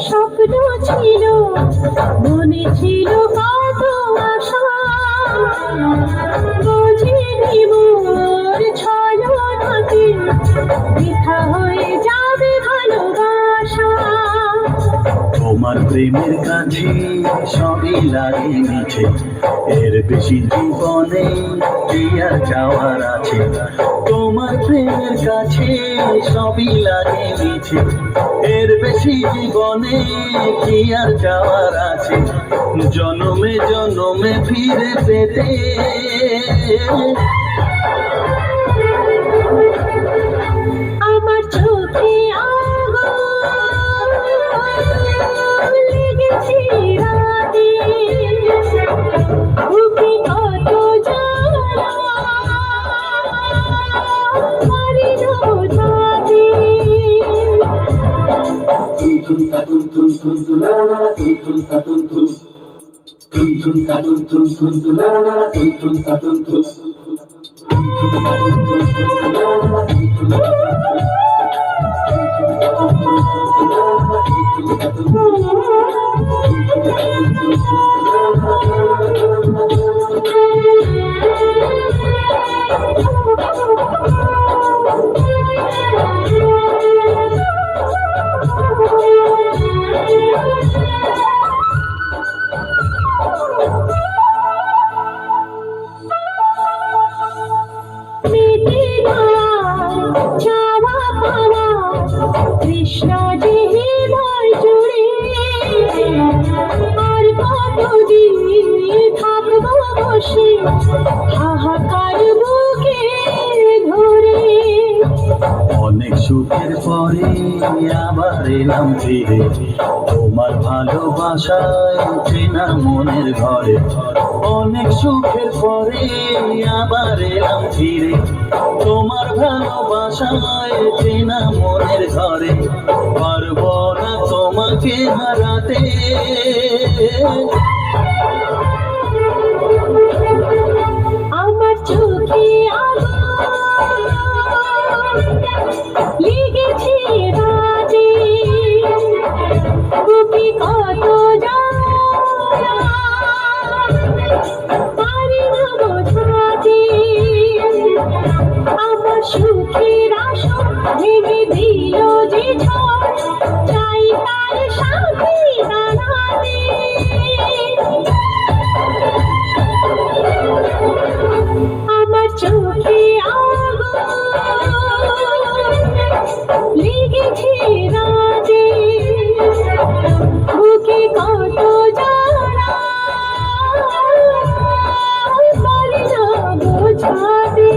স্বপ্ন ছিল মনে ছিল কত আশা বুঝিনি মোর ছলনাতে বৃথা হয়ে যাবে ভালোবাসা। তোমার প্রেমের কাছে সবই লাগে মিছে, এর বেশি জীবনে কি আর যাওয়ার আছে। তোমার প্রেমের কাছে সবই লাগে মিছে, এর বেশি জীবনে কি আর যাওয়ার আছে। জনমে জনমে ফিরে পেতে আমার চোখে লেগেছে রাতে বুকে কত জ্বালা পারি না বোঝাতে। কৃষ্ণ যে হৃদয় জুড়ে আর কতদিন থাকবো বসে হাহাকার বুকে ধরে। অনেক সুখের পরে আবার এলাম ফিরে, তোমার ভালোবাসায় চেনা মনের ঘরে। অনেক সুখের পরে আবার এলাম ফিরে, তোমার ভালোবাসায় চেনা মনের ঘরে। পারবো না তোমাকে হারাতে, আমার চোখে লেগেছে রাতে বুকে কত জ্বালা পারি না বোঝাতে। আমার সুখের আশা ভেঙে দিল যে ঝড়, চাই তার সাথে দাঁড়াতে। আমার চোখে লেগেছে রাতে বুকে কত জ্বালা পারি না বোঝাতে।